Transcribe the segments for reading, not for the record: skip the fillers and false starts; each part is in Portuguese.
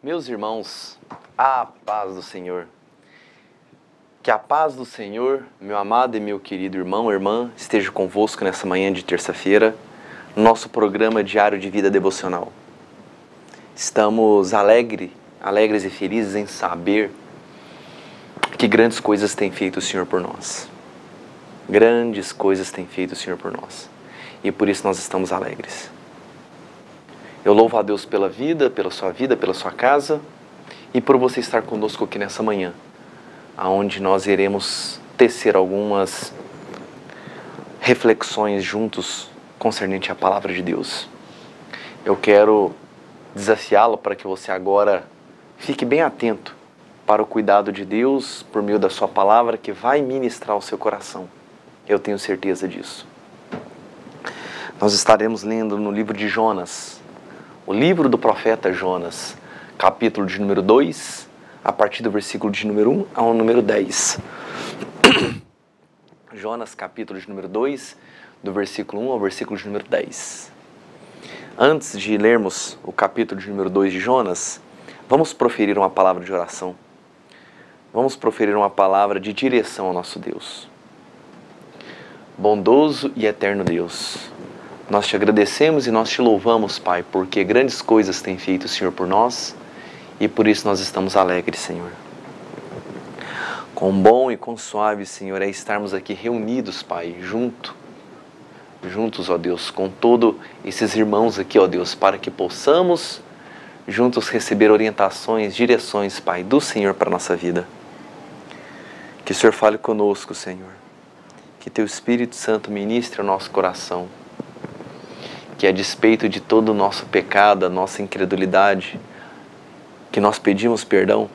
Meus irmãos, a paz do Senhor. Que a paz do Senhor, meu amado e meu querido irmão, irmã, esteja convosco nessa manhã de terça-feira, no nosso programa Diário de Vida Devocional. Estamos alegres e felizes em saber que grandes coisas tem feito o Senhor por nós. Grandes coisas tem feito o Senhor por nós. E por isso nós estamos alegres. Eu louvo a Deus pela vida, pela sua casa e por você estar conosco aqui nessa manhã, onde nós iremos tecer algumas reflexões juntos concernente à palavra de Deus. Eu quero desafiá-lo para que você agora fique bem atento para o cuidado de Deus por meio da sua palavra que vai ministrar o seu coração. Eu tenho certeza disso. Nós estaremos lendo no livro de Jonas, o livro do profeta Jonas, capítulo de número 2, a partir do versículo de número 1 ao número 10. Jonas, capítulo de número 2, do versículo 1 ao versículo de número 10. Antes de lermos o capítulo de número 2 de Jonas, vamos proferir uma palavra de oração. Vamos proferir uma palavra de direção ao nosso Deus. Bondoso e eterno Deus, nós te agradecemos e nós te louvamos, Pai, porque grandes coisas tem feito o Senhor por nós e por isso nós estamos alegres, Senhor. Quão bom e quão suave, Senhor, é estarmos aqui reunidos, Pai, juntos, ó Deus, com todos esses irmãos aqui, ó Deus, para que possamos juntos receber orientações, direções, Pai, do Senhor para a nossa vida. Que o Senhor fale conosco, Senhor. Que Teu Espírito Santo ministre o nosso coração. Que a despeito de todo o nosso pecado, a nossa incredulidade, que nós pedimos perdão,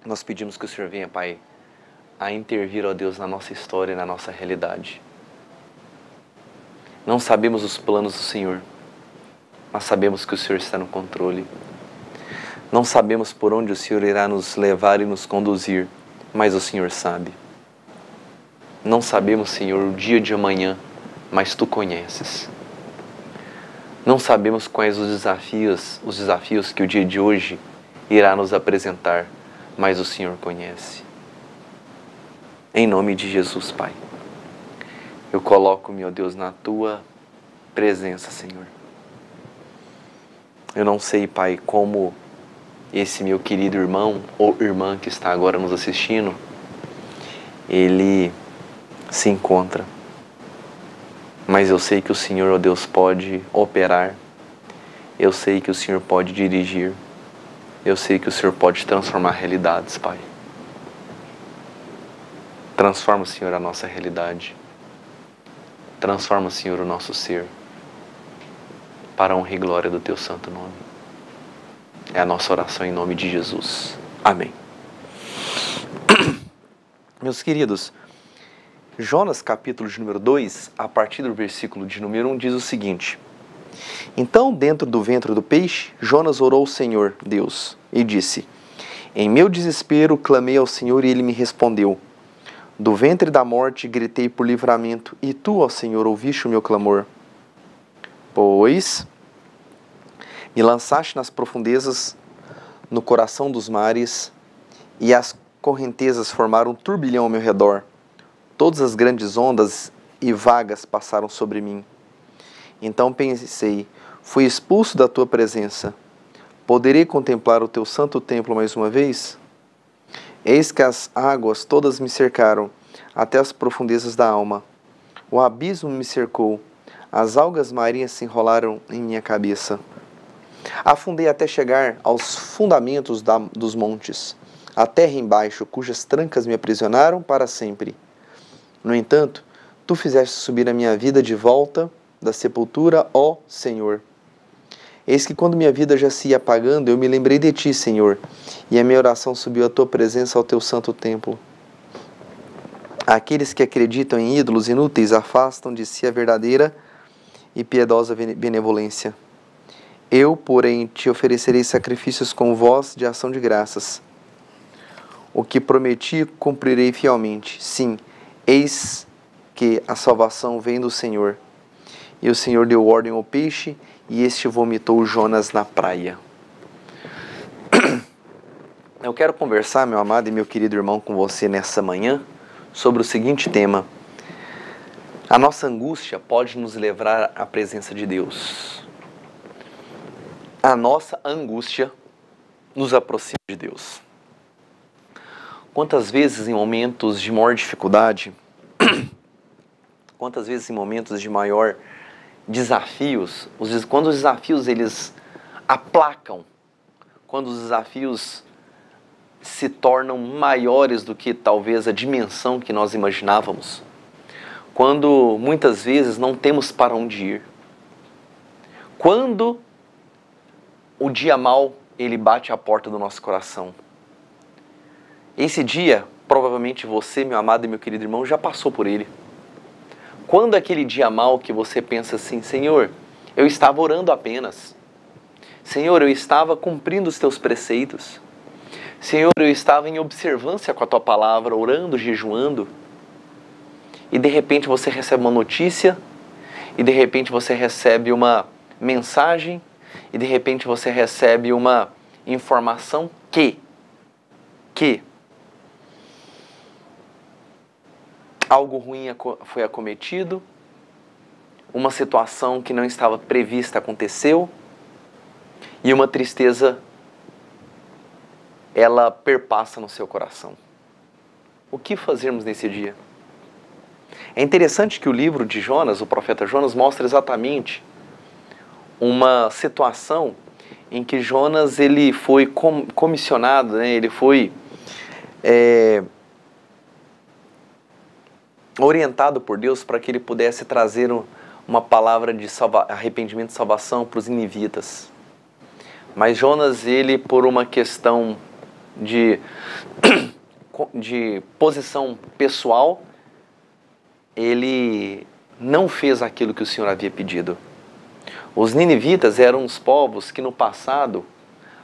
nós pedimos que o Senhor venha, Pai, a intervir, ó Deus, na nossa história e na nossa realidade. Não sabemos os planos do Senhor, mas sabemos que o Senhor está no controle. Não sabemos por onde o Senhor irá nos levar e nos conduzir, mas o Senhor sabe. Não sabemos, Senhor, o dia de amanhã, mas Tu conheces. Não sabemos quais os desafios que o dia de hoje irá nos apresentar, mas o Senhor conhece. Em nome de Jesus, Pai, eu coloco-me, ó Deus, na Tua presença, Senhor. Eu não sei, Pai, como esse meu querido irmão ou irmã que está agora nos assistindo, ele se encontra. Mas eu sei que o Senhor, ó Deus, pode operar. Eu sei que o Senhor pode dirigir. Eu sei que o Senhor pode transformar realidades, Pai. Transforma, Senhor, a nossa realidade. Transforma, Senhor, o nosso ser. Para a honra e glória do Teu santo nome. É a nossa oração em nome de Jesus. Amém. Meus queridos, Jonas, capítulo de número 2, a partir do versículo de número 1, diz o seguinte: Então, dentro do ventre do peixe, Jonas orou ao Senhor, Deus, e disse: Em meu desespero, clamei ao Senhor e Ele me respondeu. Do ventre da morte, gritei por livramento, e Tu, ó Senhor, ouviste o meu clamor. Pois me lançaste nas profundezas, no coração dos mares, e as correntezas formaram um turbilhão ao meu redor. Todas as grandes ondas e vagas passaram sobre mim. Então pensei, fui expulso da Tua presença. Poderei contemplar o Teu santo templo mais uma vez? Eis que as águas todas me cercaram, até as profundezas da alma. O abismo me cercou, as algas marinhas se enrolaram em minha cabeça. Afundei até chegar aos fundamentos dos montes, a terra embaixo, cujas trancas me aprisionaram para sempre. No entanto, Tu fizeste subir a minha vida de volta da sepultura, ó Senhor. Eis que quando minha vida já se ia apagando, eu me lembrei de Ti, Senhor, e a minha oração subiu à Tua presença ao Teu santo templo. Aqueles que acreditam em ídolos inúteis afastam de si a verdadeira e piedosa benevolência. Eu, porém, Te oferecerei sacrifícios com voz de ação de graças. O que prometi, cumprirei fielmente. Sim, eis que a salvação vem do Senhor. E o Senhor deu ordem ao peixe, e este vomitou Jonas na praia. Eu quero conversar, meu amado e meu querido irmão, com você nessa manhã sobre o seguinte tema. A nossa angústia pode nos levar à presença de Deus. A nossa angústia nos aproxima de Deus. Quantas vezes em momentos de maior dificuldade, quantas vezes em momentos de maior desafios, quando os desafios eles aplacam, quando os desafios se tornam maiores do que talvez a dimensão que nós imaginávamos, quando muitas vezes não temos para onde ir, quando o dia mau ele bate à porta do nosso coração. Esse dia, provavelmente você, meu amado e meu querido irmão, já passou por ele. Quando aquele dia mau que você pensa assim, Senhor, eu estava orando apenas. Senhor, eu estava cumprindo os teus preceitos. Senhor, eu estava em observância com a tua palavra, orando, jejuando. E de repente você recebe uma notícia, e de repente você recebe uma mensagem, e de repente você recebe uma informação que algo ruim foi acometido, uma situação que não estava prevista aconteceu, e uma tristeza ela perpassa no seu coração. O que fazermos nesse dia? É interessante que o livro de Jonas, o profeta Jonas, mostra exatamente uma situação em que Jonas ele foi comissionado, né? Ele foi orientado por Deus para que ele pudesse trazer uma palavra de arrependimento e salvação para os ninivitas. Mas Jonas, ele por uma questão de posição pessoal, ele não fez aquilo que o Senhor havia pedido. Os ninivitas eram os povos que no passado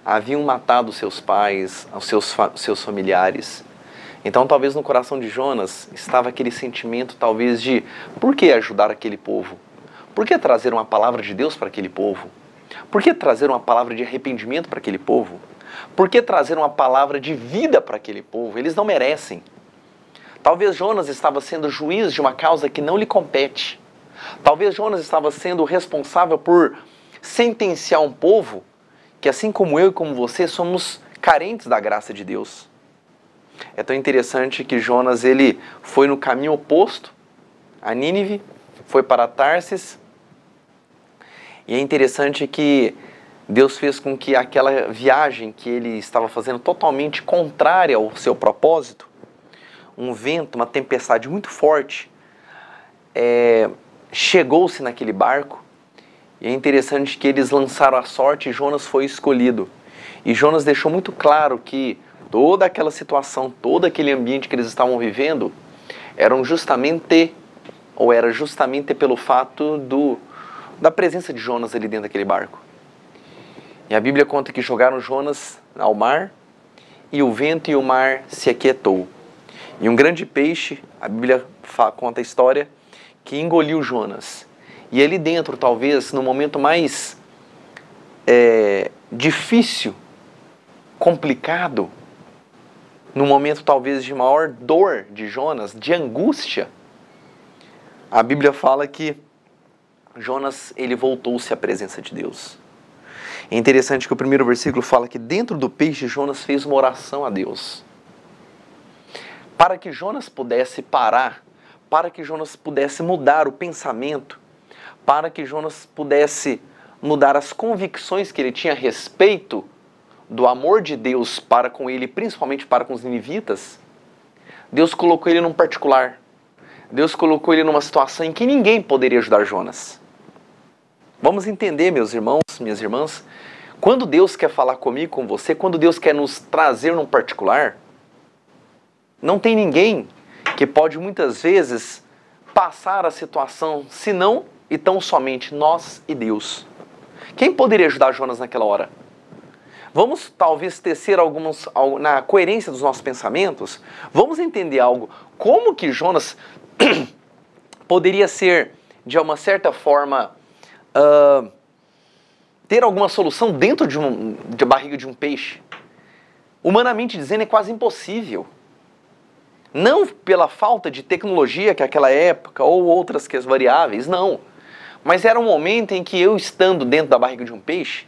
haviam matado seus pais, os seus familiares. Então talvez no coração de Jonas estava aquele sentimento talvez de por que ajudar aquele povo? Por que trazer uma palavra de Deus para aquele povo? Por que trazer uma palavra de arrependimento para aquele povo? Por que trazer uma palavra de vida para aquele povo? Eles não merecem. Talvez Jonas estava sendo juiz de uma causa que não lhe compete. Talvez Jonas estava sendo responsável por sentenciar um povo que, assim como eu e como você, somos carentes da graça de Deus. É tão interessante que Jonas ele foi no caminho oposto a Nínive, foi para Tarsis. E é interessante que Deus fez com que aquela viagem que ele estava fazendo totalmente contrária ao seu propósito, um vento, uma tempestade muito forte, chegou-se naquele barco. E é interessante que eles lançaram a sorte e Jonas foi escolhido. E Jonas deixou muito claro que toda aquela situação, todo aquele ambiente que eles estavam vivendo, era justamente pelo fato da presença de Jonas ali dentro daquele barco. E a Bíblia conta que jogaram Jonas ao mar, e o vento e o mar se aquietou. E um grande peixe, a Bíblia conta a história, que engoliu Jonas. E ali dentro, talvez, no momento mais difícil, complicado, no momento talvez de maior dor de Jonas, de angústia, a Bíblia fala que Jonas, ele voltou-se à presença de Deus. É interessante que o primeiro versículo fala que dentro do peixe Jonas fez uma oração a Deus. Para que Jonas pudesse parar, para que Jonas pudesse mudar o pensamento, para que Jonas pudesse mudar as convicções que ele tinha a respeito do amor de Deus para com ele, principalmente para com os ninivitas, Deus colocou ele num particular. Deus colocou ele numa situação em que ninguém poderia ajudar Jonas. Vamos entender, meus irmãos, minhas irmãs, quando Deus quer falar comigo, com você, quando Deus quer nos trazer num particular, não tem ninguém que pode muitas vezes passar a situação, senão e tão somente nós e Deus. Quem poderia ajudar Jonas naquela hora? Vamos talvez tecer na coerência dos nossos pensamentos, vamos entender algo. Como que Jonas poderia ser, de uma certa forma, ter alguma solução dentro da barriga de um peixe? humanamente dizendo, é quase impossível. Não pela falta de tecnologia que aquela época, ou outras que as variáveis, não. Mas era um momento em que eu, estando dentro da barriga de um peixe,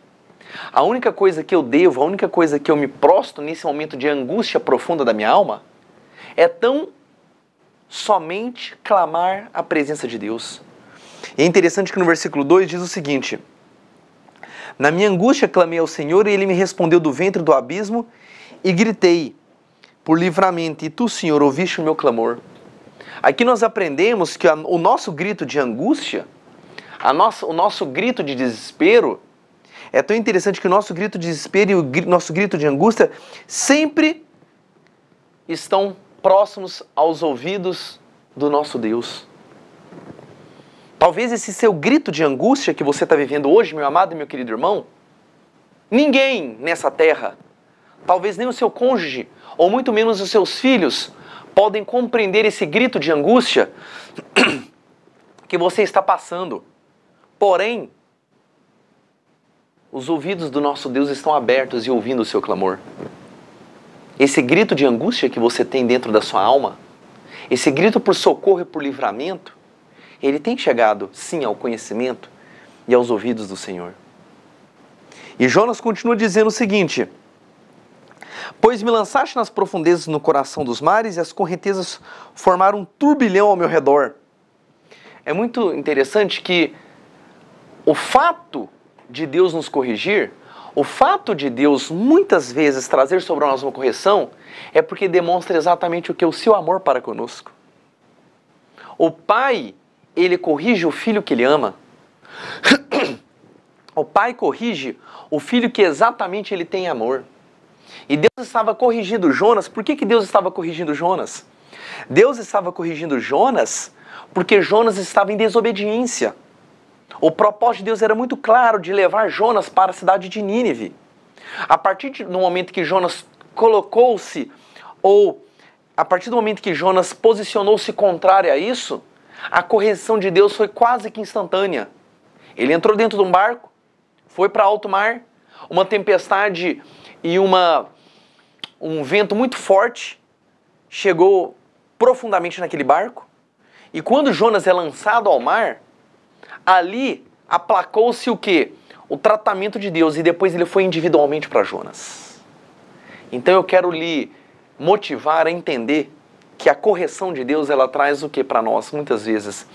a única coisa que eu devo, a única coisa que eu me prostro nesse momento de angústia profunda da minha alma, é tão somente clamar a presença de Deus. E é interessante que no versículo 2 diz o seguinte: na minha angústia clamei ao Senhor, e Ele me respondeu do ventre do abismo, e gritei por livramento, e tu, Senhor, ouviste o meu clamor. Aqui nós aprendemos que o nosso grito de angústia, o nosso grito de desespero, é tão interessante que o nosso grito de desespero e o nosso grito de angústia sempre estão próximos aos ouvidos do nosso Deus. Talvez esse seu grito de angústia que você está vivendo hoje, meu amado e meu querido irmão, ninguém nessa terra, talvez nem o seu cônjuge, ou muito menos os seus filhos, podem compreender esse grito de angústia que você está passando. Porém, os ouvidos do nosso Deus estão abertos e ouvindo o seu clamor. Esse grito de angústia que você tem dentro da sua alma, esse grito por socorro e por livramento, ele tem chegado, sim, ao conhecimento e aos ouvidos do Senhor. E Jonas continua dizendo o seguinte: pois me lançaste nas profundezas no coração dos mares, e as correntezas formaram um turbilhão ao meu redor. É muito interessante que o fato de Deus nos corrigir, o fato de Deus muitas vezes trazer sobre nós uma correção, é porque demonstra exatamente o que é o seu amor para conosco. O pai, ele corrige o filho que ele ama. O pai corrige o filho que exatamente ele tem amor. E Deus estava corrigindo Jonas. Por que Deus estava corrigindo Jonas? Deus estava corrigindo Jonas porque Jonas estava em desobediência. O propósito de Deus era muito claro, de levar Jonas para a cidade de Nínive. A partir do momento que Jonas colocou-se, ou a partir do momento que Jonas posicionou-se contrário a isso, a correção de Deus foi quase que instantânea. Ele entrou dentro de um barco, foi para alto mar, uma tempestade e um vento muito forte chegou profundamente naquele barco. E quando Jonas é lançado ao mar, ali aplacou-se o quê? O tratamento de Deus, e depois ele foi individualmente para Jonas. Então eu quero lhe motivar a entender que a correção de Deus, ela traz o que para nós? Muitas vezes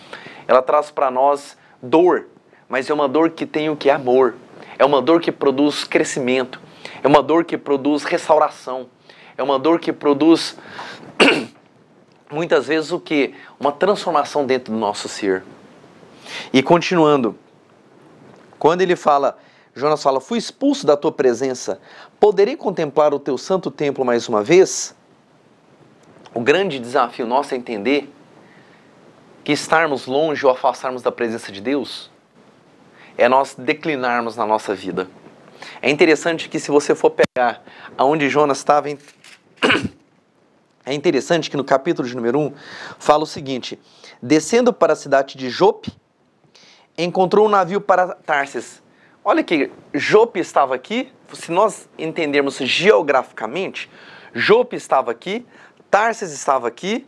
ela traz para nós dor, mas é uma dor que tem o que? Amor. É uma dor que produz crescimento. É uma dor que produz restauração. É uma dor que produz muitas vezes o que? Uma transformação dentro do nosso ser. E continuando, quando ele fala, Jonas fala, fui expulso da tua presença, poderei contemplar o teu santo templo mais uma vez? O grande desafio nosso é entender que estarmos longe ou afastarmos da presença de Deus é nós declinarmos na nossa vida. É interessante que se você for pegar aonde Jonas estava, é interessante que no capítulo de número 1 fala o seguinte: descendo para a cidade de Jope, encontrou um navio para Tarsis. Olha que Jope estava aqui, se nós entendermos geograficamente, Jope estava aqui, Tarsis estava aqui,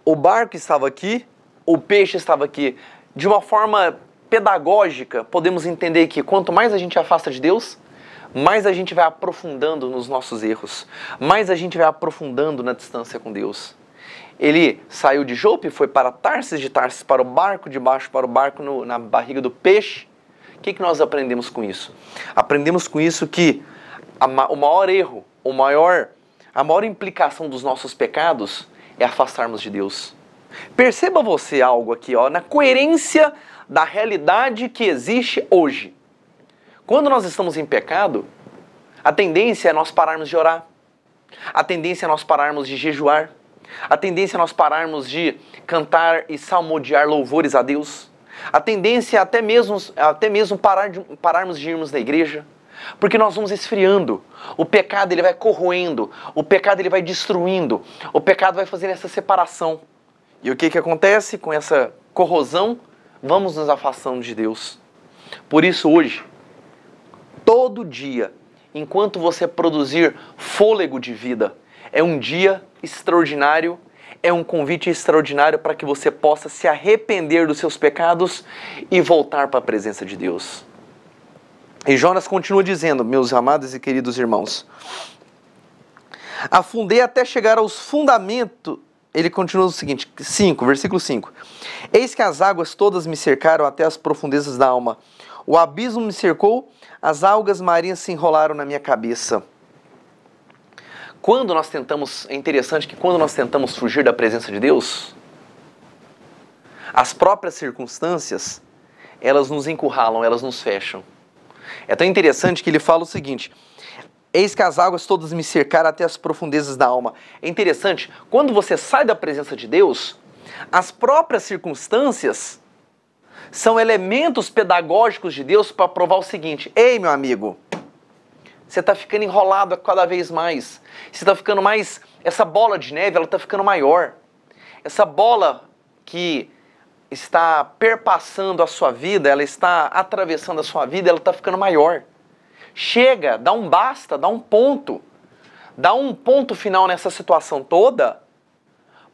o barco estava aqui, o peixe estava aqui. De uma forma pedagógica, podemos entender que quanto mais a gente afasta de Deus, mais a gente vai aprofundando nos nossos erros, mais a gente vai aprofundando na distância com Deus. Ele saiu de Jope, foi para Tarsis, de Tarsis para o barco, de baixo para o barco na barriga do peixe. O que nós aprendemos com isso? Aprendemos com isso que o maior erro, a maior implicação dos nossos pecados é afastarmos de Deus. Perceba você algo aqui, ó, na coerência da realidade que existe hoje. Quando nós estamos em pecado, a tendência é nós pararmos de orar. A tendência é nós pararmos de jejuar. A tendência é nós pararmos de cantar e salmodiar louvores a Deus. A tendência é até mesmo pararmos de irmos na igreja. Porque nós vamos esfriando. O pecado ele vai corroendo. O pecado ele vai destruindo. O pecado vai fazendo essa separação. E o que acontece com essa corrosão? Vamos nos afastando de Deus. Por isso hoje, todo dia, enquanto você produzir fôlego de vida. É um dia extraordinário, é um convite extraordinário para que você possa se arrepender dos seus pecados e voltar para a presença de Deus. E Jonas continua dizendo, meus amados e queridos irmãos, afundei até chegar aos fundamentos. Ele continua o seguinte, versículo 5. Eis que as águas todas me cercaram até as profundezas da alma. O abismo me cercou, as algas marinhas se enrolaram na minha cabeça. É interessante que quando nós tentamos fugir da presença de Deus, as próprias circunstâncias, elas nos encurralam, elas nos fecham. É tão interessante que ele fala o seguinte, eis que as águas todas me cercaram até as profundezas da alma. É interessante, quando você sai da presença de Deus, as próprias circunstâncias são elementos pedagógicos de Deus para provar o seguinte, ei meu amigo, você está ficando enrolado cada vez mais, você está ficando mais, essa bola de neve, ela está ficando maior, essa bola que está perpassando a sua vida, ela está atravessando a sua vida, ela está ficando maior. Chega, dá um basta, dá um ponto final nessa situação toda,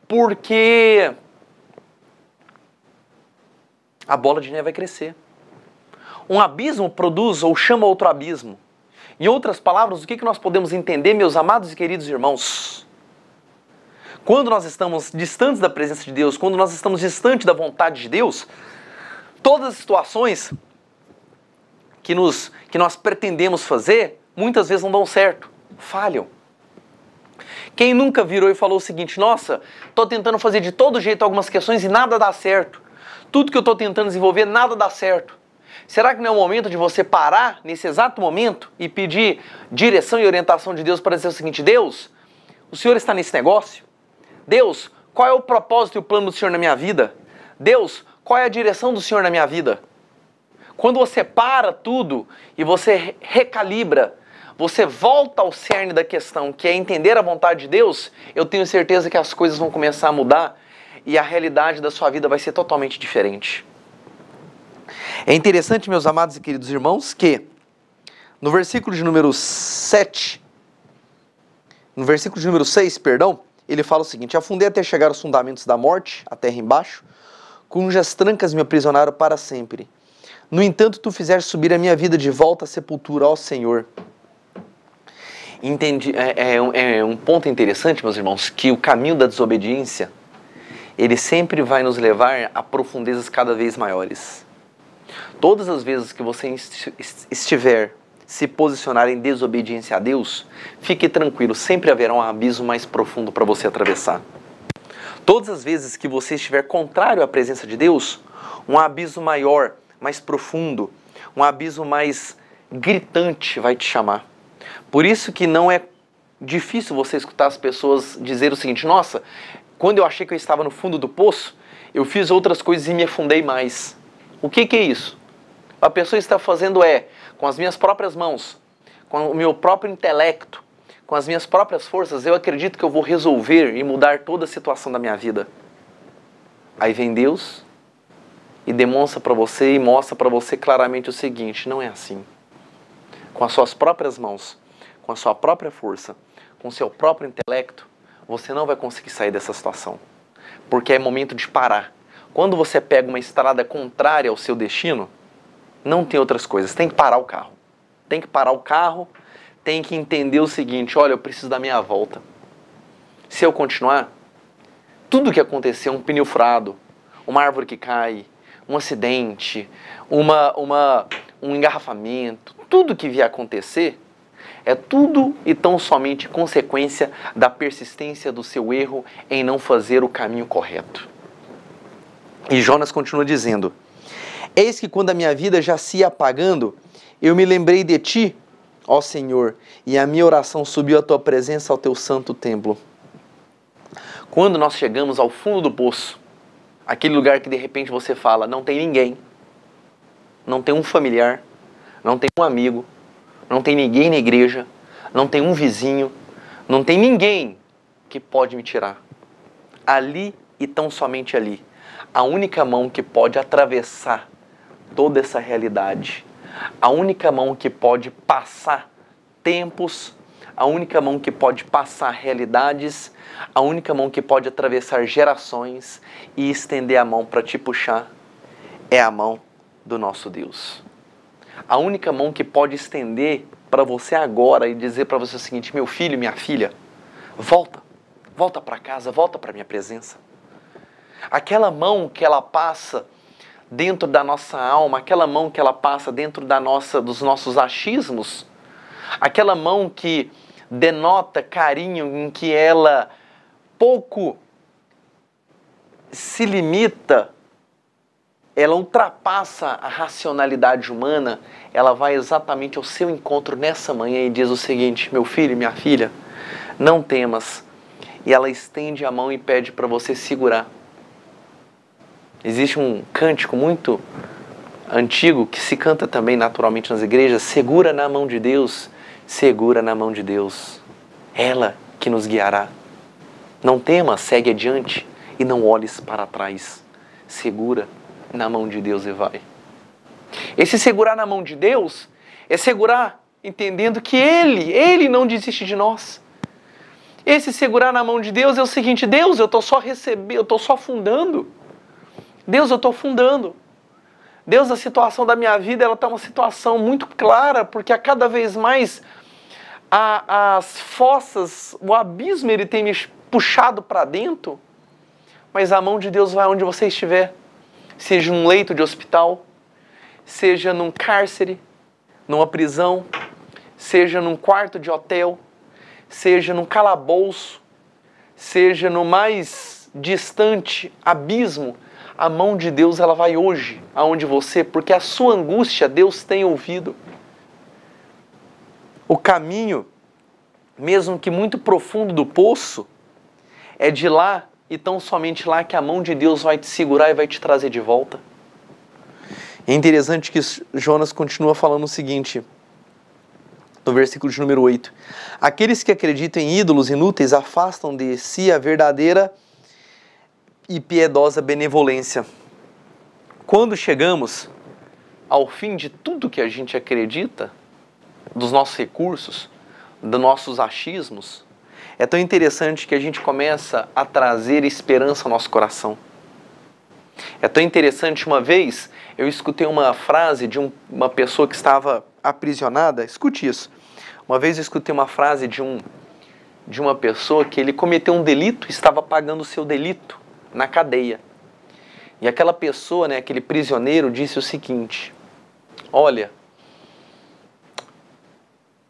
porque a bola de neve vai crescer. Um abismo produz ou chama outro abismo. Em outras palavras, o que nós podemos entender, meus amados e queridos irmãos? Quando nós estamos distantes da presença de Deus, quando nós estamos distantes da vontade de Deus, todas as situações que nós pretendemos fazer, muitas vezes não dão certo, falham. Quem nunca virou e falou o seguinte, nossa, estou tentando fazer de todo jeito algumas questões e nada dá certo. Tudo que eu estou tentando desenvolver, nada dá certo. Será que não é o momento de você parar, nesse exato momento, e pedir direção e orientação de Deus para dizer o seguinte, Deus, o Senhor está nesse negócio? Deus, qual é o propósito e o plano do Senhor na minha vida? Deus, qual é a direção do Senhor na minha vida? Quando você para tudo e você recalibra, você volta ao cerne da questão, que é entender a vontade de Deus, eu tenho certeza que as coisas vão começar a mudar e a realidade da sua vida vai ser totalmente diferente. É interessante, meus amados e queridos irmãos, que no versículo de número 6, ele fala o seguinte, afundei até chegar aos fundamentos da morte, a terra embaixo, cujas trancas me aprisionaram para sempre. No entanto, tu fizeste subir a minha vida de volta à sepultura, ó Senhor. É um ponto interessante, meus irmãos, que o caminho da desobediência, ele sempre vai nos levar a profundezas cada vez maiores. Todas as vezes que você estiver se posicionar em desobediência a Deus, fique tranquilo, sempre haverá um abismo mais profundo para você atravessar. Todas as vezes que você estiver contrário à presença de Deus, um abismo maior, mais profundo, um abismo mais gritante vai te chamar. Por isso que não é difícil você escutar as pessoas dizer o seguinte, nossa, quando eu achei que eu estava no fundo do poço, eu fiz outras coisas e me afundei mais. O que é isso? A pessoa está fazendo com as minhas próprias mãos, com o meu próprio intelecto, com as minhas próprias forças, eu acredito que eu vou resolver e mudar toda a situação da minha vida. Aí vem Deus e demonstra para você e mostra para você claramente o seguinte, não é assim. Com as suas próprias mãos, com a sua própria força, com o seu próprio intelecto, você não vai conseguir sair dessa situação. Porque é momento de parar. Quando você pega uma estrada contrária ao seu destino, não tem outras coisas, tem que parar o carro. Tem que parar o carro, tem que entender o seguinte, olha, eu preciso dar minha volta. Se eu continuar, tudo que acontecer, um pneu furado, uma árvore que cai, um acidente, um engarrafamento, tudo que vier acontecer, é tudo e tão somente consequência da persistência do seu erro em não fazer o caminho correto. E Jonas continua dizendo, eis que quando a minha vida já se ia apagando, eu me lembrei de ti, ó Senhor, e a minha oração subiu à tua presença ao teu santo templo. Quando nós chegamos ao fundo do poço, aquele lugar que de repente você fala, não tem ninguém, não tem um familiar, não tem um amigo, não tem ninguém na igreja, não tem um vizinho, não tem ninguém que pode me tirar. Ali e tão somente ali, a única mão que pode atravessar toda essa realidade, a única mão que pode passar tempos, a única mão que pode passar realidades, a única mão que pode atravessar gerações e estender a mão para te puxar é a mão do nosso Deus. A única mão que pode estender para você agora e dizer para você o seguinte: meu filho, minha filha, volta para casa, volta para minha presença. Aquela mão que ela passa dentro da nossa alma, aquela mão que ela passa dentro dos nossos achismos, aquela mão que denota carinho, em que ela pouco se limita, ela ultrapassa a racionalidade humana, ela vai exatamente ao seu encontro nessa manhã e diz o seguinte: meu filho, minha filha, não temas. E ela estende a mão e pede para você segurar. Existe um cântico muito antigo que se canta também naturalmente nas igrejas: segura na mão de Deus, segura na mão de Deus, ela que nos guiará. Não temas, segue adiante e não olhes para trás. Segura na mão de Deus e vai. Esse segurar na mão de Deus é segurar entendendo que Ele não desiste de nós. Esse segurar na mão de Deus é o seguinte: Deus, eu estou só recebendo, eu estou só fundando. Deus, eu estou fundando. Deus, a situação da minha vida, ela está uma situação muito clara, porque a cada vez mais as fossas, o abismo, ele tem me puxado para dentro, mas a mão de Deus vai onde você estiver, seja num leito de hospital, seja num cárcere, numa prisão, seja num quarto de hotel, seja num calabouço, seja no mais distante abismo, a mão de Deus ela vai hoje aonde você, porque a sua angústia Deus tem ouvido. O caminho, mesmo que muito profundo do poço, é de lá e tão somente lá que a mão de Deus vai te segurar e vai te trazer de volta. É interessante que Jonas continua falando o seguinte, no versículo de número 8. Aqueles que acreditam em ídolos inúteis afastam de si a verdadeira e piedosa benevolência. Quando chegamos ao fim de tudo que a gente acredita, dos nossos recursos, dos nossos achismos, é tão interessante que a gente começa a trazer esperança ao nosso coração. É tão interessante, uma vez eu escutei uma frase de uma pessoa que estava aprisionada. Escute isso. Uma vez eu escutei uma frase de uma pessoa que ele cometeu um delito e estava pagando o seu delito na cadeia. E aquela pessoa, aquele prisioneiro, disse o seguinte: olha,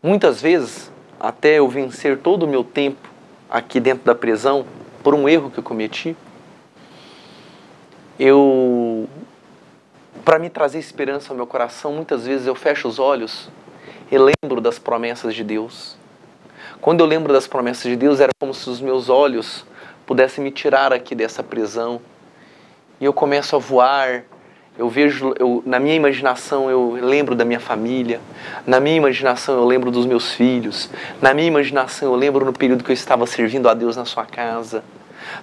muitas vezes, até eu vencer todo o meu tempo aqui dentro da prisão, por um erro que eu cometi, para me trazer esperança ao meu coração, muitas vezes eu fecho os olhos e lembro das promessas de Deus. Quando eu lembro das promessas de Deus, era como se os meus olhos pudessem me tirar aqui dessa prisão. E eu começo a voar, na minha imaginação eu lembro da minha família, na minha imaginação eu lembro dos meus filhos, na minha imaginação eu lembro no período que eu estava servindo a Deus na sua casa,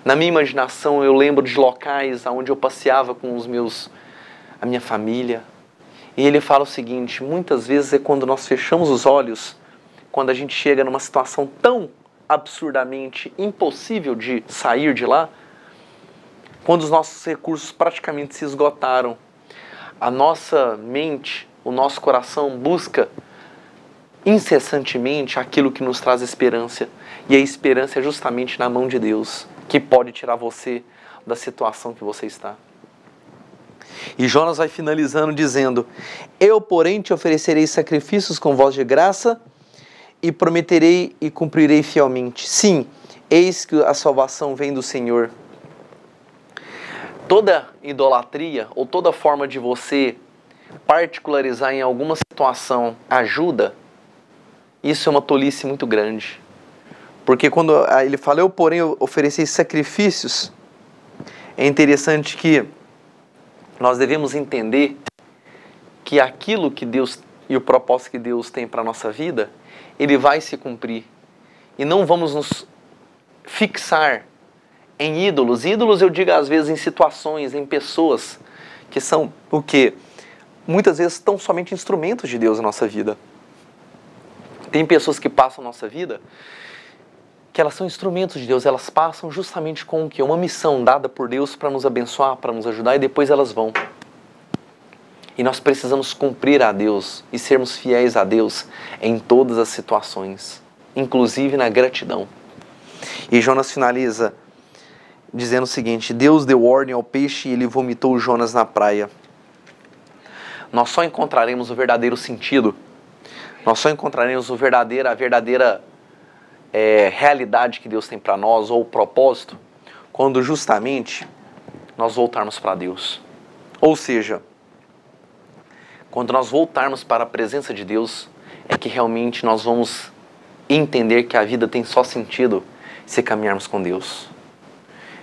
na minha imaginação eu lembro de locais onde eu passeava com a minha família. E ele fala o seguinte: muitas vezes é quando nós fechamos os olhos, quando a gente chega numa situação tão absurdamente impossível de sair de lá, quando os nossos recursos praticamente se esgotaram, a nossa mente, o nosso coração busca incessantemente aquilo que nos traz esperança. E a esperança é justamente na mão de Deus, que pode tirar você da situação que você está. E Jonas vai finalizando dizendo: eu, porém, te oferecerei sacrifícios com voz de graça e prometerei e cumprirei fielmente. Sim, eis que a salvação vem do Senhor. Toda idolatria ou toda forma de você particularizar em alguma situação ajuda, isso é uma tolice muito grande. Porque quando ele fala, eu porém ofereci sacrifícios, é interessante que nós devemos entender que aquilo que Deus e o propósito que Deus tem para a nossa vida, ele vai se cumprir. E não vamos nos fixar em ídolos. Ídolos eu digo às vezes em situações, em pessoas que são o quê? Muitas vezes tão somente instrumentos de Deus na nossa vida. Tem pessoas que passam a nossa vida, que elas são instrumentos de Deus, elas passam justamente com o quê? Uma missão dada por Deus para nos abençoar, para nos ajudar, e depois elas vão. E nós precisamos cumprir a Deus e sermos fiéis a Deus em todas as situações, inclusive na gratidão. E Jonas finaliza dizendo o seguinte: Deus deu ordem ao peixe e ele vomitou Jonas na praia. Nós só encontraremos o verdadeiro sentido, nós só encontraremos a verdadeira realidade que Deus tem para nós, ou o propósito, quando justamente nós voltarmos para Deus. Ou seja, quando nós voltarmos para a presença de Deus, é que realmente nós vamos entender que a vida tem só sentido se caminharmos com Deus.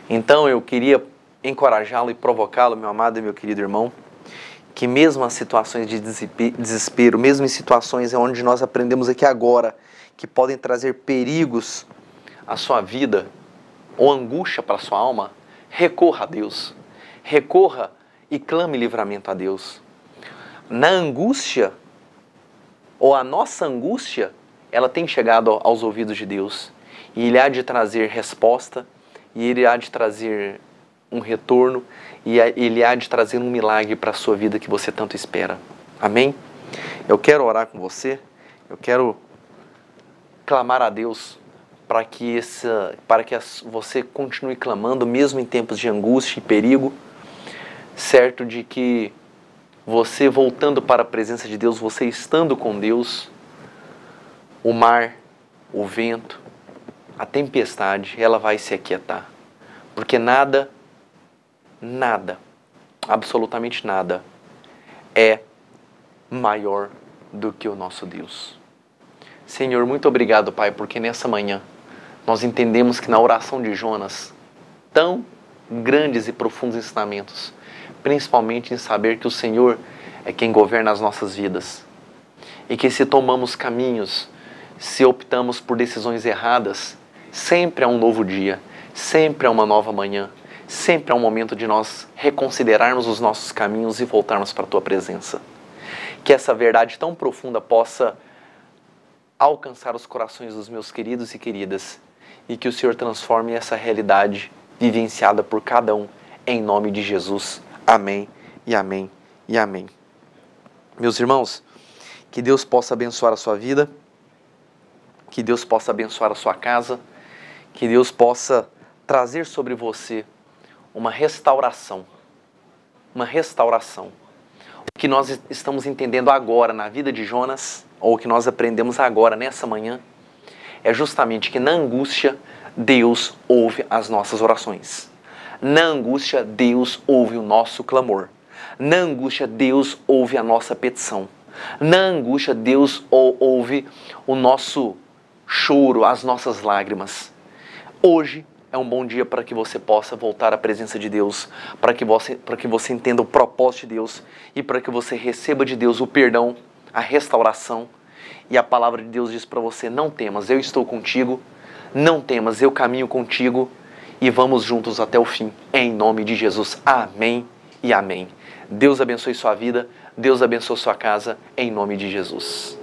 Então eu queria encorajá-lo e provocá-lo, meu amado e meu querido irmão, que mesmo as situações de desespero, mesmo em situações onde nós aprendemos aqui agora, que podem trazer perigos à sua vida, ou angústia para a sua alma, recorra a Deus. Recorra e clame livramento a Deus. Na angústia, ou a nossa angústia, ela tem chegado aos ouvidos de Deus. E Ele há de trazer resposta, e Ele há de trazer um retorno, e Ele há de trazer um milagre para a sua vida que você tanto espera. Amém? Eu quero orar com você, eu quero clamar a Deus para que você continue clamando, mesmo em tempos de angústia e perigo, certo de que você voltando para a presença de Deus, você estando com Deus, o mar, o vento, a tempestade, ela vai se aquietar. Porque nada, absolutamente nada, é maior do que o nosso Deus. Senhor, muito obrigado, Pai, porque nessa manhã nós entendemos que na oração de Jonas, tão grandes e profundos ensinamentos, principalmente em saber que o Senhor é quem governa as nossas vidas. E que se tomamos caminhos, se optamos por decisões erradas, sempre é um novo dia, sempre é uma nova manhã, sempre é um momento de nós reconsiderarmos os nossos caminhos e voltarmos para a Tua presença. Que essa verdade tão profunda possa alcançar os corações dos meus queridos e queridas, e que o Senhor transforme essa realidade vivenciada por cada um, em nome de Jesus. Amém, e amém, e amém. Meus irmãos, que Deus possa abençoar a sua vida, que Deus possa abençoar a sua casa, que Deus possa trazer sobre você uma restauração. Uma restauração. O que nós estamos entendendo agora na vida de Jonas, ou o que nós aprendemos agora nessa manhã, é justamente que na angústia Deus ouve as nossas orações. Na angústia Deus ouve o nosso clamor. Na angústia Deus ouve a nossa petição. Na angústia Deus ouve o nosso choro, as nossas lágrimas. Hoje é um bom dia para que você possa voltar à presença de Deus, para que você entenda o propósito de Deus e para que você receba de Deus o perdão, a restauração. E a palavra de Deus diz para você: não temas, eu estou contigo, não temas, eu caminho contigo e vamos juntos até o fim, em nome de Jesus. Amém e amém. Deus abençoe sua vida, Deus abençoe sua casa, em nome de Jesus.